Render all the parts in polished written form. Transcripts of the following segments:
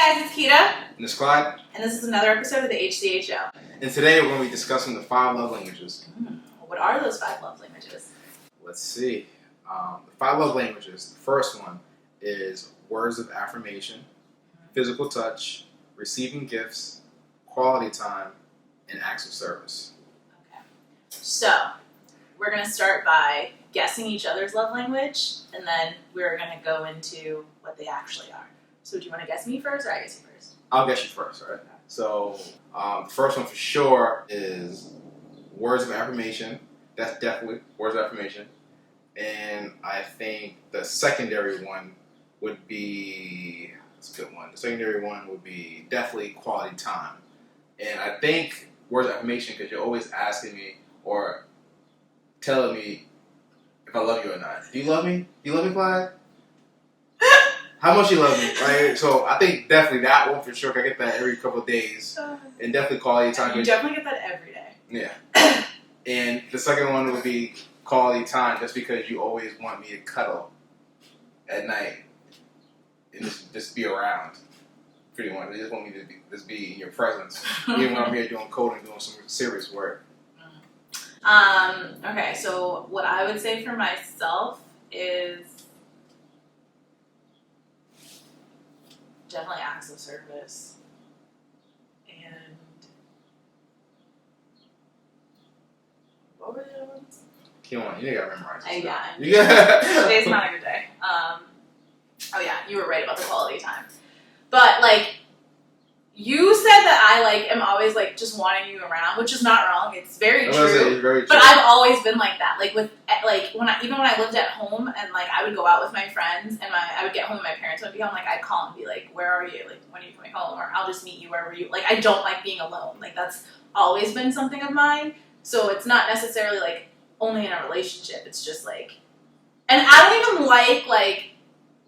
Hey guys, it's Kita. And it's Clyde. And this is another episode of the HCA Show. And today we're going to be discussing the 5 love languages. What are those 5 love languages? Let's see. The 5 love languages. The first one is words of affirmation, physical touch, receiving gifts, quality time, and acts of service. Okay. So, we're going to start by guessing each other's love language, and then we're going to go into what they actually are. So do you want to guess me first, or I guess you first? I'll guess you first, all right? So, the first one for sure is words of affirmation. That's definitely words of affirmation. And I think the secondary one would be, that's a good one. The secondary one would be definitely quality time. And I think words of affirmation, because you're always asking me or telling me if I love you or not. Do you love me? Do you love me, Clyde? How much you love me, right? So I think definitely that one for sure. I get that every couple of days. And definitely quality time. You definitely get that every day. Yeah. And the second one would be quality time, just because you always want me to cuddle at night and just be around. Pretty much. You just want me to just be in your presence. Even when I'm here doing coding, doing some serious work. Okay, so what I would say for myself is definitely acts of service. And what were the other ones? Come on, you gotta memorize this. Yeah. Today's not a good day. Oh yeah, you were right about the quality time. But like, you said that I like am always like just wanting you around, which is not wrong. It's very true. It's very true. But I've always been like that. Like with like even when I lived at home and like I would go out with my friends and I would get home and my parents would be home. Like I'd call and be like, "Where are you? Like when are you coming home?" Or I'll just meet you wherever you. Like I don't like being alone. Like that's always been something of mine. So it's not necessarily like only in a relationship. It's just like, and I don't even like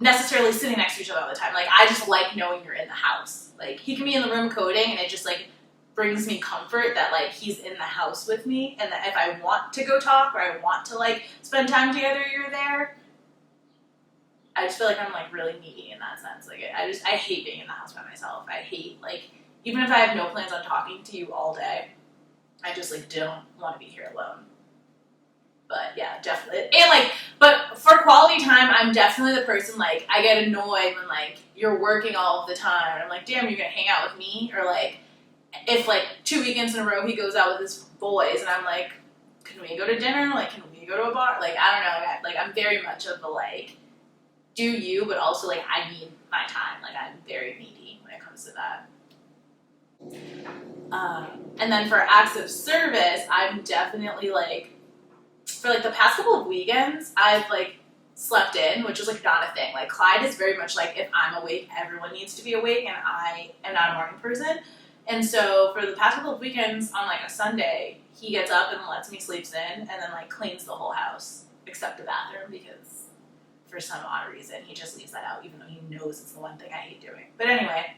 necessarily sitting next to each other all the time. Like I just like knowing you're in the house. Like he can be in the room coding and it just like brings me comfort that like he's in the house with me, and that if I want to go talk or I want to like spend time together, you're there. I just feel like I'm like really needy in that sense. Like I hate being in the house by myself. I hate like even if I have no plans on talking to you all day, I just like don't want to be here alone. But yeah, definitely. And like, but for quality time, I'm definitely the person, like, I get annoyed when, like, you're working all of the time. And I'm like, damn, you're going to hang out with me? Or, like, if, like, 2 weekends in a row he goes out with his boys, and I'm like, can we go to dinner? Like, can we go to a bar? Like, I don't know. Like, I'm very much of the, like, do you, but also, like, I need my time. Like, I'm very needy when it comes to that. And then for acts of service, I'm definitely, like, for, like, the past couple of weekends, I've, like, slept in, which is, like, not a thing. Like, Clyde is very much, like, if I'm awake, everyone needs to be awake, and I am not a morning person. And so, for the past couple of weekends, on, like, a Sunday, he gets up and lets me sleep in, and then, like, cleans the whole house, except the bathroom, because for some odd reason, he just leaves that out, even though he knows it's the one thing I hate doing. But anyway,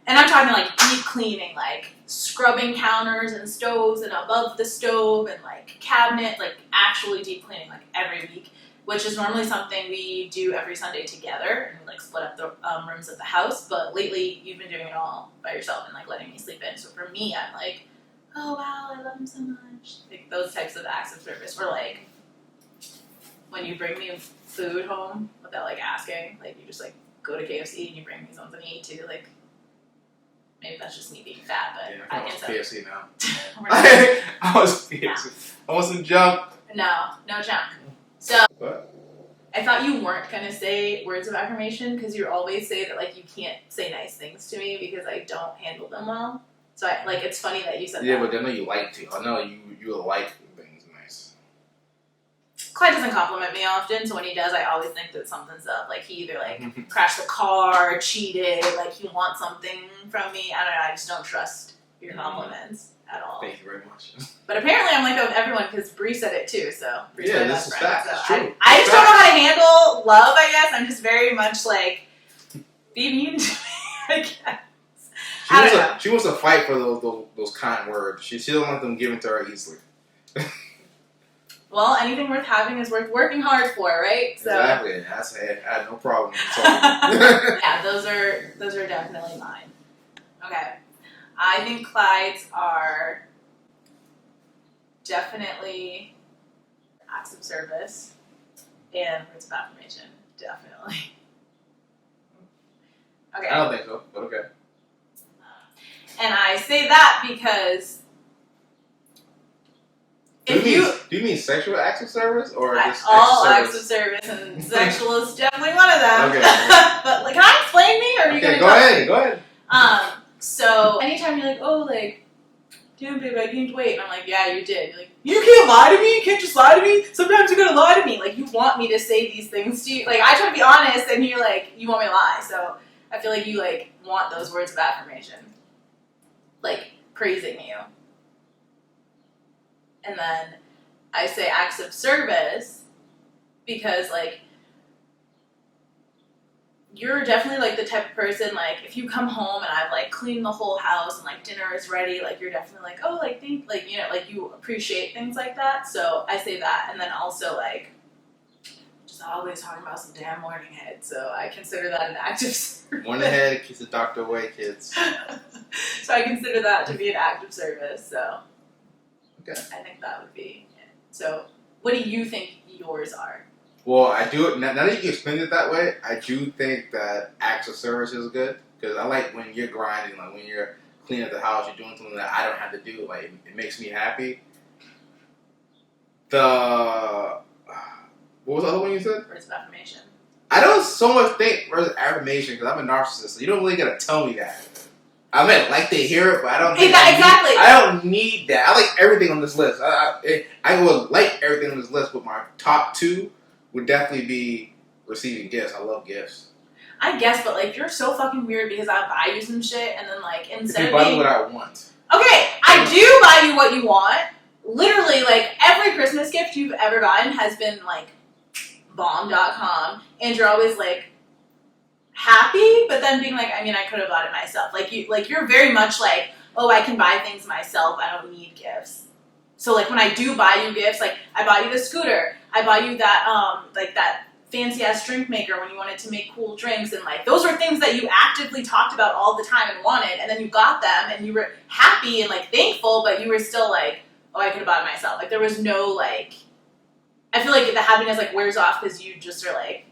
and I'm talking, like, deep cleaning, like, scrubbing counters and stoves and above the stove and, like, cabinet, like, actually deep cleaning, like, every week, which is normally something we do every Sunday together, and we, like, split up the rooms of the house, but lately, you've been doing it all by yourself and, like, letting me sleep in, so for me, I'm like, oh, wow, I love him so much. Like, those types of acts of service, or, like, when you bring me food home without, like, asking, like, you just, like, go to KFC and you bring me something to eat, too, like, maybe that's just me being fat, but yeah, I guess KFC now. I was KFC. I want some junk. No junk. So What? I thought you weren't gonna say words of affirmation because you always say that like you can't say nice things to me because I don't handle them well. So I like it's funny that you said that. Yeah, but I know you like to. I know you like things nice. Clyde doesn't compliment me often, so when he does, I always think that something's up. Like, he either, like, crashed the car, cheated, like, he wants something from me. I don't know, I just don't trust your compliments at all. Thank you very much. But apparently I'm like that with everyone, because Bree said it too, so. Bree's yeah, my this best is friend, fact. so It's true. I just don't know how to handle love, I guess. I'm just very much, like, be immune to me, I guess. She wants to fight for those kind words. She doesn't want them given to her easily. Well, anything worth having is worth working hard for, right? So, exactly. I had no problem. yeah, those are are definitely mine. Okay. I think Clyde's are definitely acts of service and words of affirmation. Definitely. Okay. I don't think so, but okay. And I say that because Do you mean sexual acts of service or just all acts acts of service, and sexual is definitely one of them. Okay. But like, can I explain me, or are you Okay, gonna go ahead. So anytime you're like, oh, like, damn, babe, I gained weight, and I'm like, yeah, you did. You're like, you can't lie to me. You can't just lie to me. Sometimes you gotta lie to me. Like, you want me to say these things to you. Like, I try to be honest, and you're like, you want me to lie. So I feel like you like want those words of affirmation, like praising you. And then I say acts of service because, like, you're definitely, like, the type of person, like, if you come home and I've, like, cleaned the whole house and, like, dinner is ready, like, you're definitely like, oh, like, like, you know, like, you appreciate things like that. So I say that. And then also, like, just always talking about some damn morning head. So I consider that an act of service. Morning head keeps the doctor away, kids. So I consider that to be an act of service. So Okay. I think that would be it. So what do you think yours are? Well, I do. Now that you explained it that way, I do think that acts of service is good because I like when you're grinding, like when you're cleaning up the house, you're doing something that I don't have to do. Like it makes me happy. What was the other one you said? Words of affirmation. I don't so much think words of affirmation because I'm a narcissist, so you don't really gotta tell me that. I mean, like to hear it, but I don't think Exactly. I don't need that. I like everything on this list. I would like everything on this list, but my top two would definitely be receiving gifts. I love gifts. I guess, but like you're so fucking weird because I buy you some shit and then like instead if you of buy being me what I want. Okay, I do buy you what you want. Literally, like every Christmas gift you've ever gotten has been like bomb.com, and you're always like happy, but then being like, I mean, I could have bought it myself. Like you're very much like, oh, I can buy things myself. I don't need gifts. So like when I do buy you gifts, like I bought you the scooter, I bought you that like that fancy ass drink maker when you wanted to make cool drinks, and like those were things that you actively talked about all the time and wanted, and then you got them and you were happy and like thankful, but you were still like, oh, I could have bought it myself. Like there was no like, I feel like the happiness like wears off because you just are like,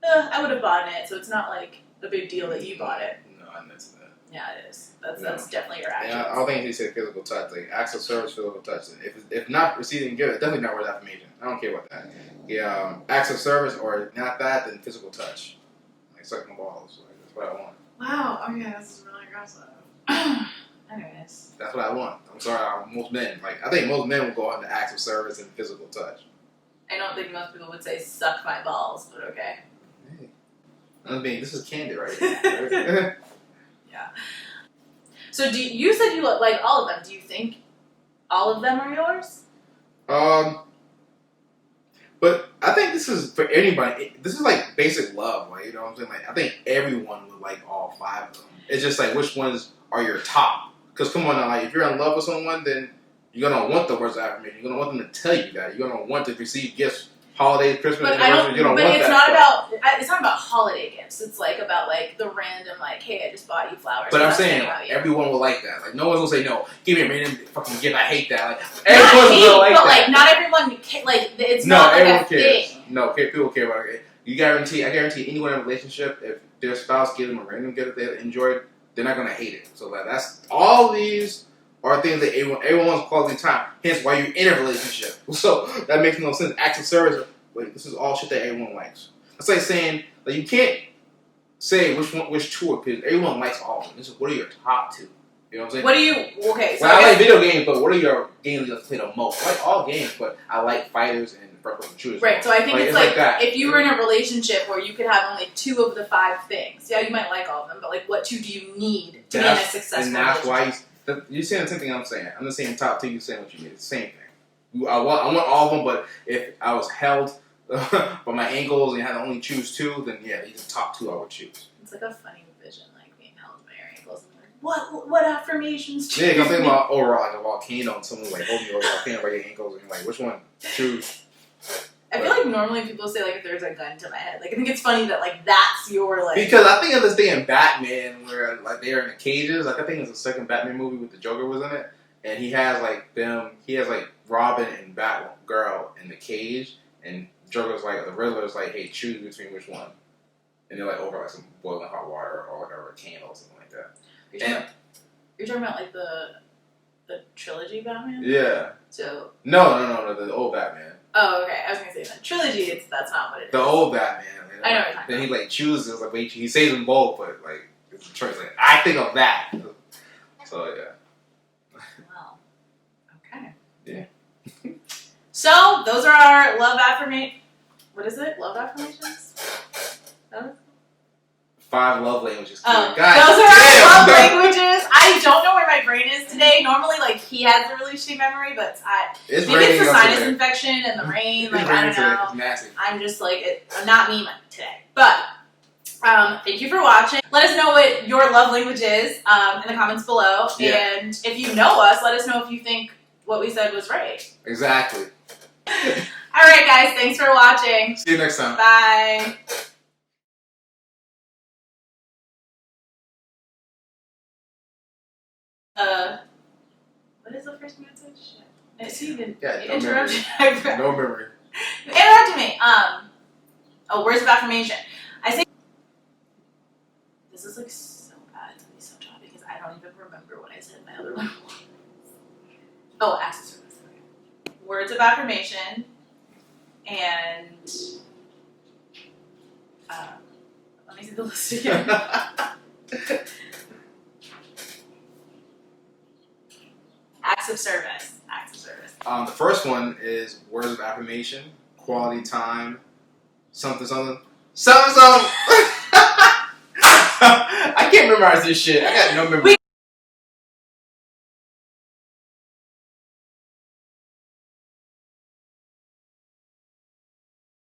I would have bought it, so it's not like a big deal that you bought it. No, I missed that. Yeah, it is. That's definitely your action. Yeah, I don't think he said physical touch. Like acts of service, physical touch. If not receiving gifts, definitely not worth affirmation. I don't care about that. Yeah, acts of service or not that, then physical touch. Like sucking my balls. Like, that's what I want. Wow. Okay, this is really aggressive. Anyways, that's what I want. I'm sorry, most men. Like I think most men will go on to acts of service and physical touch. I don't think most people would say suck my balls, but okay. Hey. I mean, this is candid right here. Yeah. So you said you like all of them. Do you think all of them are yours? But I think this is for anybody. This is like basic love, like you know what I'm saying. Like I think everyone would like all five of them. It's just like which ones are your top. Because come on now, like if you're in love with someone, then you're gonna want the words of affirmation. You're gonna want them to tell you that. You're gonna want to receive gifts, holidays, Christmas, but I don't. you don't but want it's that not stuff. about. It's not about holiday gifts. It's like about like the random like, hey, I just bought you flowers. But I'm saying like, everyone will like that. Like no one's gonna say no. Give me a random fucking gift. I hate that. Like everyone's gonna like but that. Like not everyone. Like it's no, not like everyone a cares. thing. No, people care about it. I guarantee anyone in a relationship, if their spouse gives them a random gift that they enjoyed, they're not gonna hate it. So like that's all these are things that everyone wants quality time. Hence why you're in a relationship. So that makes no sense. Acts of service. Wait, this is all shit that everyone likes. It's like saying like you can't say which two are because everyone likes all of them. This is what are your top two? You know what I'm saying? What do you? Okay, so well, I like video games, but what are your games that play the most? I like all games, but I like fighters and first-person shooters. Right, so I think it's like that. If you were in a relationship where you could have only 2 of the 5 things, yeah, you might like all of them, but like what 2 do you need to be in a successful relationship? And that's why you're saying the same thing I'm saying. I'm just saying top 2, you're saying what you need. It's the same thing. I want all of them, but if I was held by my ankles and had to only choose 2, then yeah, these are the top 2 I would choose. It's like a funny vision, like being held by your ankles and like, what affirmations do you you I'm thinking about overall like a volcano and someone like holding you over a volcano by your ankles and you're like, which one? Choose. I feel like normally people say like if there's a gun to my head. Like I think it's funny that like that's your like. Because I think of this thing in Batman where like they're in the cages. Like I think it's the second Batman movie with the Joker was in it, and he has like Robin and Batgirl in the cage, and Joker's like the Riddler's like, hey, choose between which one, and they're like over like some boiling hot water or whatever, a candle or something like that. You're talking about like the trilogy Batman? Yeah. So No, the old Batman. oh, okay. I was gonna say the trilogy. That's not what it is. The old Batman. I know what you're talking Then about. he like chooses like wait, he saves them both, but like it's a choice. Like I think of that. So yeah. Well, okay. Yeah. So those are our love affirmation. What is it? Love affirmations? 5 love languages. Oh, Guys, those are our love languages. I don't know where my brain is today. Normally, like he has a really shitty memory, but It's maybe raining it's the up sinus today. infection and the rain. It's Like I raining don't today. know. It's nasty. I'm just like not me today. But thank you for watching. Let us know what your love language is in the comments below. Yeah. And if you know us, let us know if you think what we said was right. Exactly. All right, guys. Thanks for watching. See you next time. Bye. What is the first message? No, so you didn't. Yeah, You no interrupted. No memory. You interrupted me. Words of affirmation. I say this is like so bad to be so tough because I don't even remember what I said in my other one. Oh, acts of service. Okay. Words of affirmation and let me see the list again. Acts of service. Acts of service. The first one is words of affirmation, quality time, something. I can't memorize this shit. I got no memory.